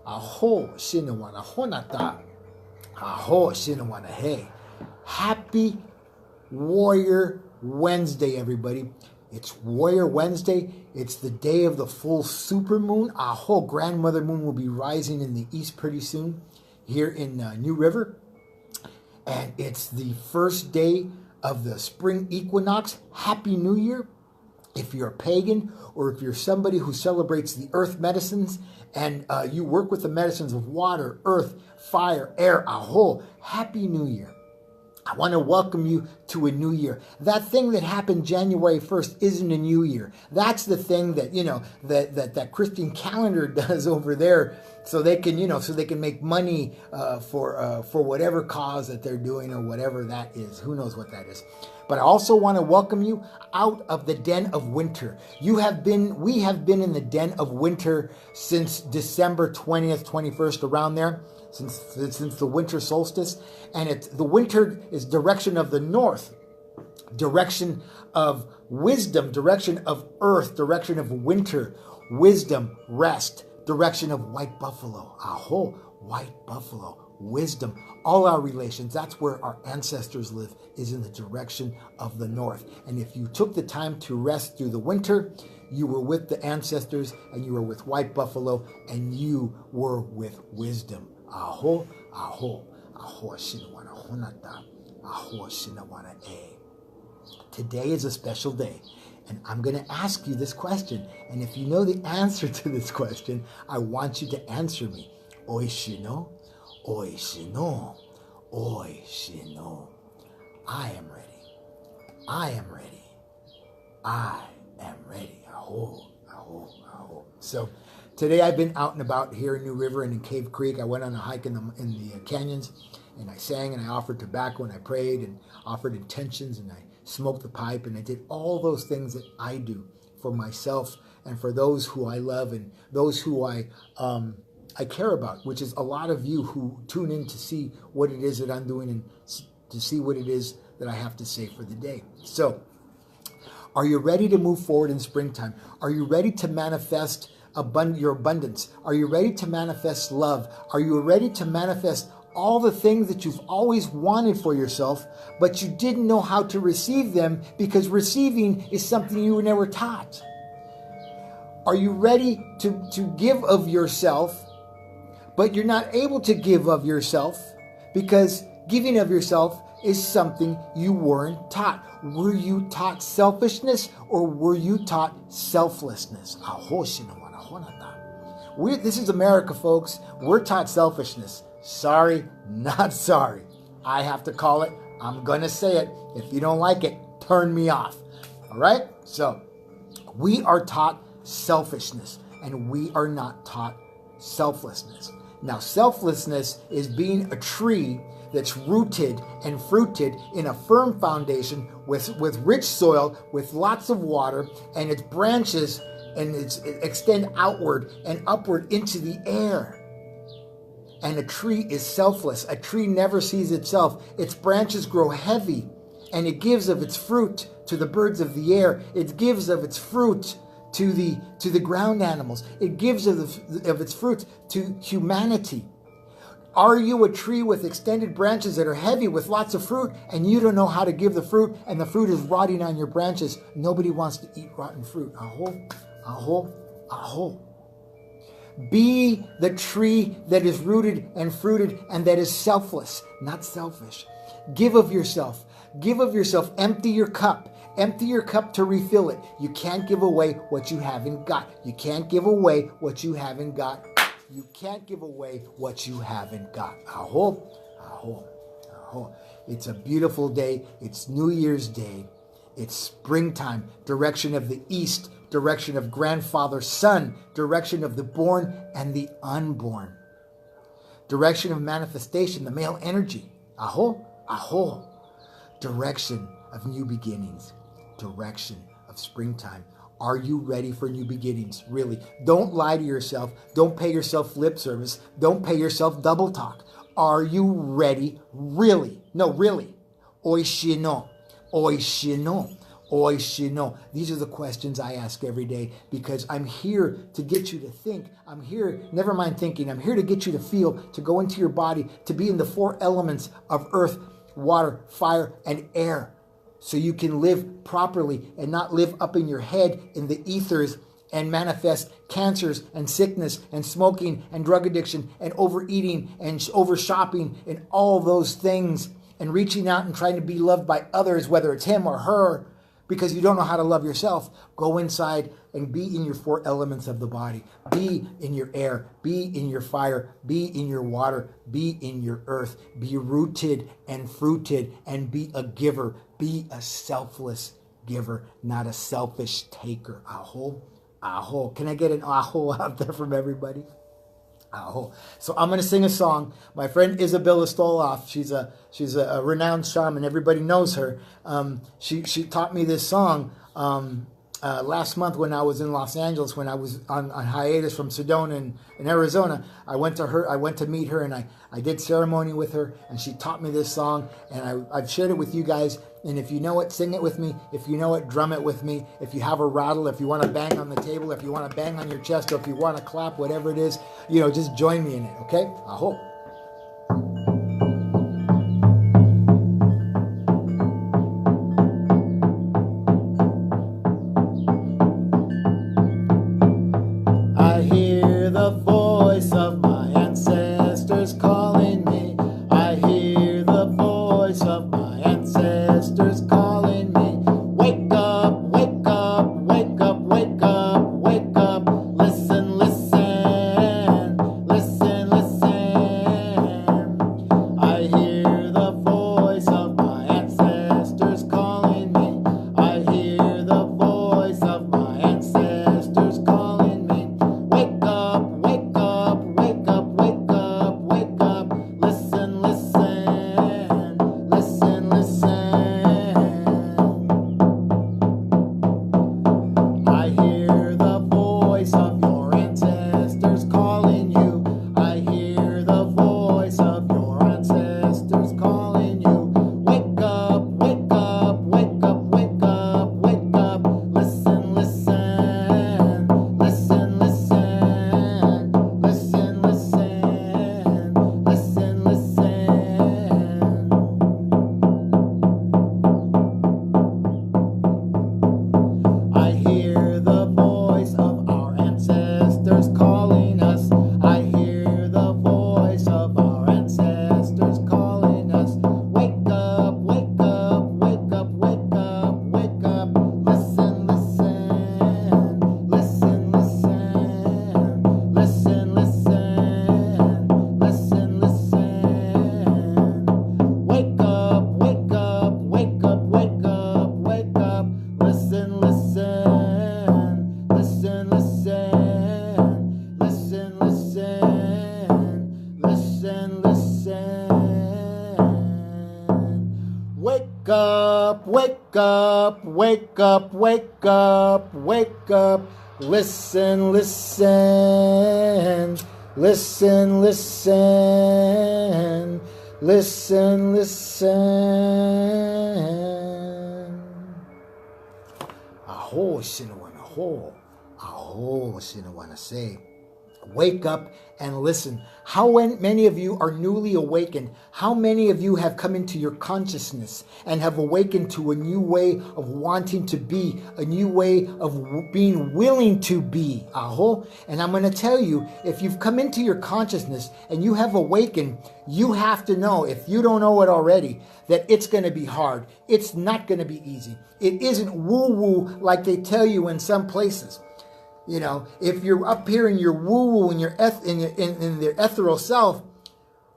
Aho Shinawana Honata. Aho Shinawana. Hey. Happy Warrior Wednesday, everybody. It's Warrior Wednesday. It's the day of the full supermoon. Aho, grandmother moon will be rising in the east pretty soon here in New River. And it's the first day of the spring equinox. Happy New Year. If you're a pagan or if you're somebody who celebrates the earth medicines and you work with the medicines of water, earth, fire, air, aho, Happy New Year. I want to welcome you to a new year. That thing that happened January 1st isn't a new year. That's the thing that, that Christian calendar does over there so they can, so they can make money for whatever cause that they're doing or whatever that is. Who knows what that is. But I also want to welcome you out of the den of winter. We have been in the den of winter since December 20th, 21st, around there. Since the winter solstice, and the winter is direction of the north, direction of wisdom, direction of earth, direction of winter, wisdom, rest, direction of white buffalo. Aho, white buffalo, wisdom, all our relations. That's where our ancestors live, is in the direction of the north. And if you took the time to rest through the winter, you were with the ancestors, and you were with white buffalo, and you were with wisdom. Aho, aho, aho, shinawana honata, aho, shinawana e. Today is a special day, and I'm going to ask you this question. And if you know the answer to this question, I want you to answer me. Oishino, oishino, Oishino. I am ready. I am ready. I am ready. Aho, aho, aho. So today I've been out and about here in New River and in Cave Creek. I went on a hike in the canyons, and I sang and I offered tobacco and I prayed and offered intentions and I smoked the pipe and I did all those things that I do for myself and for those who I love and those who I care about, which is a lot of you who tune in to see what it is that I'm doing and to see what it is that I have to say for the day. So, are you ready to move forward in springtime? Are you ready to manifest your abundance? Are you ready to manifest love? Are you ready to manifest all the things that you've always wanted for yourself, but you didn't know how to receive them because receiving is something you were never taught? Are you ready to give of yourself, but you're not able to give of yourself because giving of yourself is something you weren't taught? Were you taught selfishness or were you taught selflessness? This is America, folks. We're taught selfishness. Sorry, not sorry. I have to call it. I'm going to say it. If you don't like it, turn me off. All right? So, we are taught selfishness and we are not taught selflessness. Now, selflessness is being a tree that's rooted and fruited in a firm foundation with rich soil, with lots of water, and its branches extend outward and upward into the air. And a tree is selfless. A tree never sees itself. Its branches grow heavy, and it gives of its fruit to the birds of the air. It gives of its fruit to the ground animals. It gives of its fruit to humanity. Are you a tree with extended branches that are heavy with lots of fruit, and you don't know how to give the fruit, and the fruit is rotting on your branches? Nobody wants to eat rotten fruit. Aho, aho, aho. Be the tree that is rooted and fruited and that is selfless, not selfish. Give of yourself. Give of yourself. Empty your cup. Empty your cup to refill it. You can't give away what you haven't got. You can't give away what you haven't got. You can't give away what you haven't got. Aho, aho, aho. It's a beautiful day. It's New Year's Day. It's springtime. Direction of the east. Direction of grandfather, son, direction of the born and the unborn. Direction of manifestation, the male energy. Aho, aho. Direction of new beginnings. Direction of springtime. Are you ready for new beginnings? Really. Don't lie to yourself. Don't pay yourself lip service. Don't pay yourself double talk. Are you ready? Really? No, really. Oishino. Oishino. Oishino. These are the questions I ask every day because I'm here to get you to think. I'm here, never mind thinking, I'm here to get you to feel, to go into your body, to be in the four elements of earth, water, fire, and air. So you can live properly and not live up in your head in the ethers and manifest cancers and sickness and smoking and drug addiction and overeating and over shopping and all those things and reaching out and trying to be loved by others, whether it's him or her, because you don't know how to love yourself. Go inside and be in your four elements of the body. Be in your air. Be in your fire. Be in your water. Be in your earth. Be rooted and fruited and be a giver. Be a selfless giver, not a selfish taker. Aho, aho. Can I get an aho out there from everybody? Aho. So I'm going to sing a song. My friend Isabella Stoloff, she's a renowned shaman. Everybody knows her. She taught me this song last month when I was in Los Angeles, when I was on hiatus from Sedona in Arizona. I went to meet her, and I did ceremony with her, and she taught me this song, and I've shared it with you guys. And if you know it, sing it with me. If you know it, drum it with me. If you have a rattle, if you want to bang on the table, if you want to bang on your chest, or if you want to clap, whatever it is, just join me in it, okay? Aho. I hear the voice of my ancestors calling me. I hear the voice of my ancestors calling me. Wake up, wake up, wake up, wake up, wake up. Listen, listen, listen, listen. up, wake up, wake up, wake up, wake up. Listen, listen, listen, listen, listen, listen. Aho, Sinawana, aho, Sinawana say. Wake up and listen. How many of you are newly awakened? How many of you have come into your consciousness and have awakened to a new way of wanting to be, a new way of being willing to be? Aho. And I'm going to tell you, if you've come into your consciousness and you have awakened, you have to know, if you don't know it already, that it's going to be hard. It's not going to be easy. It isn't woo-woo like they tell you in some places. You know, if you're up here in your woo-woo, in your in their ethereal self,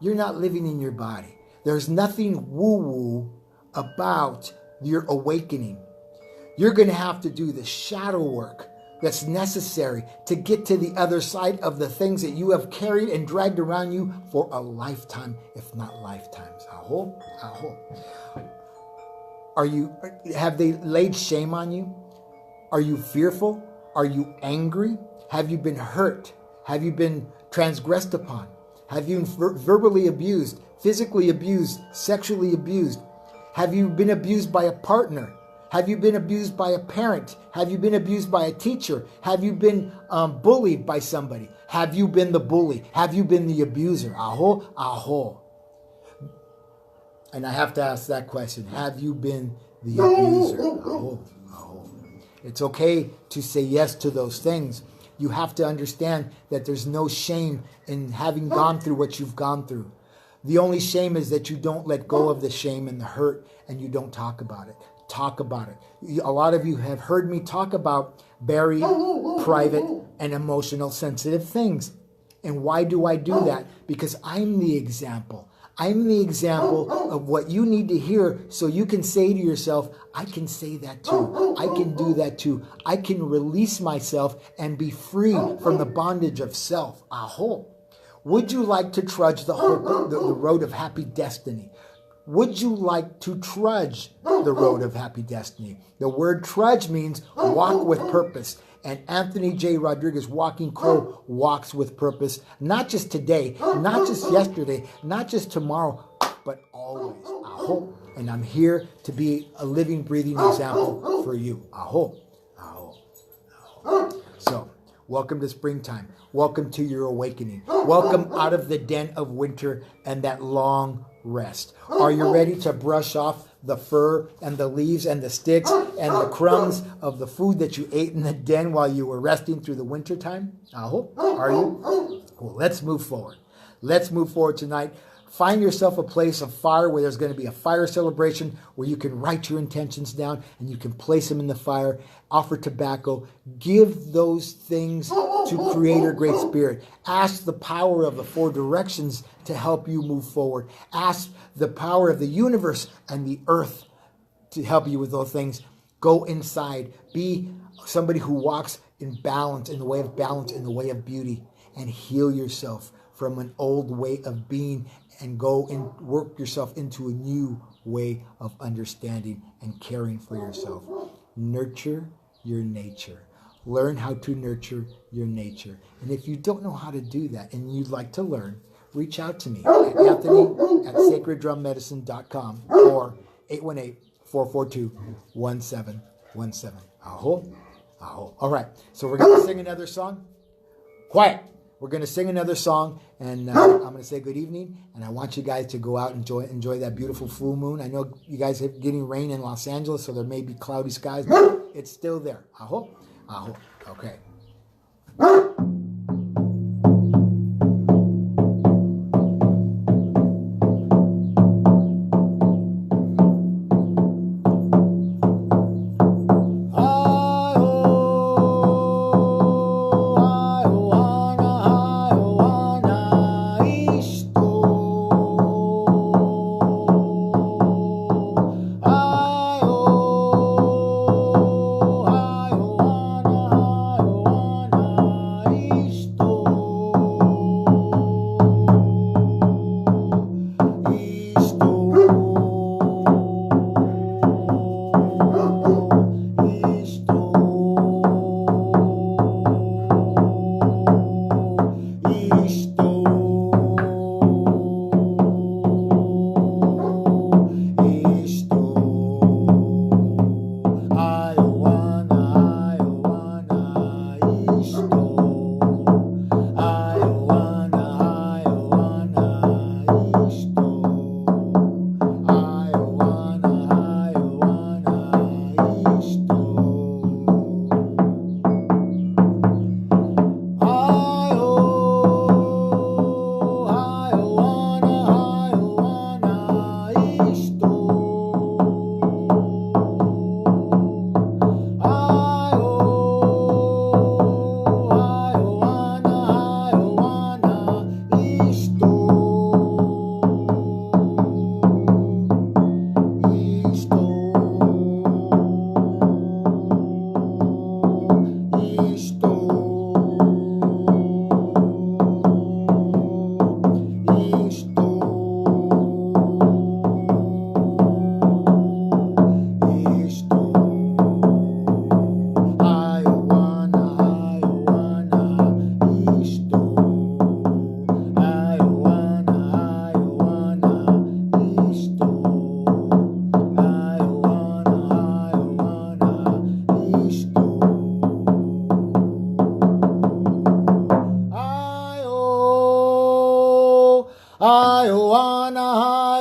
you're not living in your body. There's nothing woo-woo about your awakening. You're going to have to do the shadow work that's necessary to get to the other side of the things that you have carried and dragged around you for a lifetime, if not lifetimes. Aho, aho. Have they laid shame on you? Are you fearful? Are you angry? Have you been hurt? Have you been transgressed upon? Have you been verbally abused, physically abused, sexually abused? Have you been abused by a partner? Have you been abused by a parent? Have you been abused by a teacher? Have you been bullied by somebody? Have you been the bully? Have you been the abuser? Aho, aho. And I have to ask that question. Have you been the abuser? Aho, aho. It's okay to say yes to those things. You have to understand that there's no shame in having gone through what you've gone through. The only shame is that you don't let go of the shame and the hurt and you don't talk about it. Talk about it. A lot of you have heard me talk about buried, private, and emotional sensitive things. And why do I do that? Because I'm the example. I'm the example of what you need to hear so you can say to yourself, I can say that too. I can do that too. I can release myself and be free from the bondage of self. Aho. Would you like to trudge the road of happy destiny? Would you like to trudge the road of happy destiny? The word trudge means walk with purpose. And Anthony J. Rodriguez, Walking Crow, walks with purpose, not just today, not just yesterday, not just tomorrow, but always. Aho. And I'm here to be a living, breathing example for you. Aho. Aho. Aho. So, welcome to springtime. Welcome to your awakening. Welcome out of the den of winter and that long rest. Are you ready to brush off the fur and the leaves and the sticks and the crumbs of the food that you ate in the den while you were resting through the winter time? Aho. Are you? Well, let's move forward. Let's move forward tonight. Find yourself a place of fire where there's going to be a fire celebration where you can write your intentions down and you can place them in the fire, offer tobacco, give those things to Creator Great Spirit. Ask the power of the four directions to help you move forward. Ask the power of the universe and the earth to help you with those things. Go inside. Be somebody who walks in balance, in the way of balance, in the way of beauty, and heal yourself from an old way of being and go and work yourself into a new way of understanding and caring for yourself. Nurture your nature. Learn how to nurture your nature. And if you don't know how to do that and you'd like to learn, reach out to me at Anthony@sacreddrummedicine.com or 818-442-1717. Aho, aho. All right, so we're going to sing another song. Quiet. We're going to sing another song, and I'm going to say good evening, and I want you guys to go out and enjoy that beautiful full moon. I know you guys are getting rain in Los Angeles, so there may be cloudy skies, but it's still there. Aho, aho. Okay.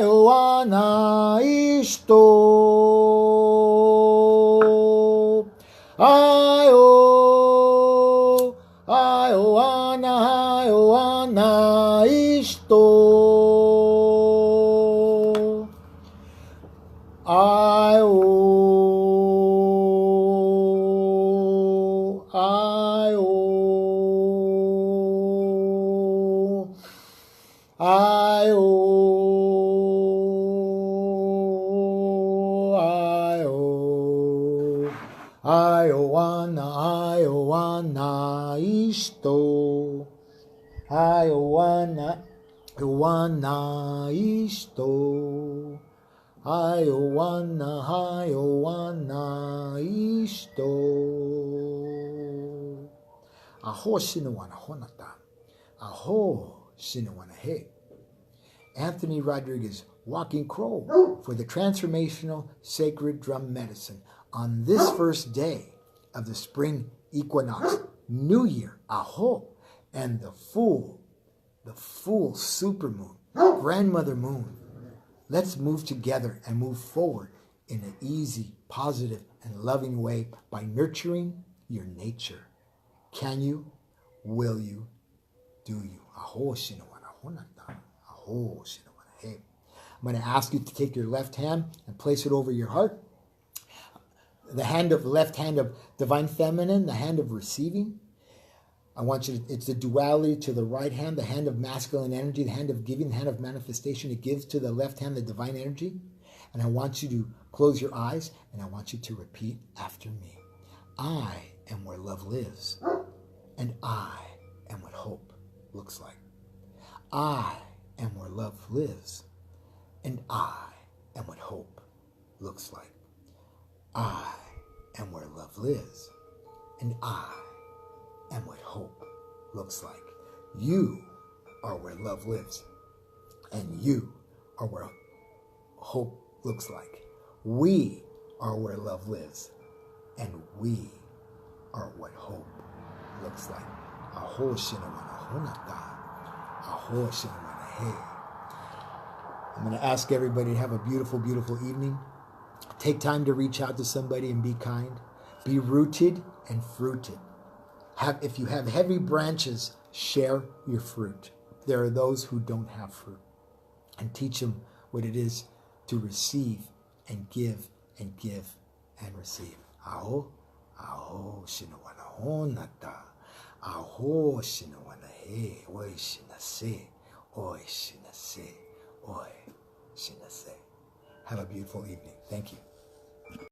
Ayo ana isto. Ayo, ayo ana isto. Ayo, ayo, ayo, ayo, ayo ana isto. Ayo ana isto. Ayo ana isto. Aho sinuana honata. Aho sinuana he. Anthony Rodriguez, Walking Crow, for the Transformational Sacred Drum Medicine on this first day of the spring equinox, New Year, Aho, and the full supermoon, grandmother moon. Let's move together and move forward in an easy, positive, and loving way by nurturing your nature. Can you? Will you? Do you? Aho sinuana honata. Aho sinuana he. I'm going to ask you to take your left hand and place it over your heart. The left hand of Divine Feminine, the hand of receiving. I want you to, it's the duality to the right hand, the hand of masculine energy, the hand of giving, the hand of manifestation. It gives to the left hand the divine energy. And I want you to close your eyes and I want you to repeat after me. I am where love lives. And I am what hope looks like. I am where love lives. And I am what hope looks like. I am where love lives. And I am what hope looks like. You are where love lives. And you are where hope looks like. We are where love lives. And we are what hope looks like. Aho sinuana honata. Aho sinuana he. I'm going to ask everybody to have a beautiful, beautiful evening. Take time to reach out to somebody and be kind. Be rooted and fruited. If you have heavy branches, share your fruit. There are those who don't have fruit. And teach them what it is to receive and give and give and receive. Aho, aho, sinuana honata. Aho, sinuana he. Oi, sinase. Oi, sinase. Oi, sinase. Have a beautiful evening. Thank you.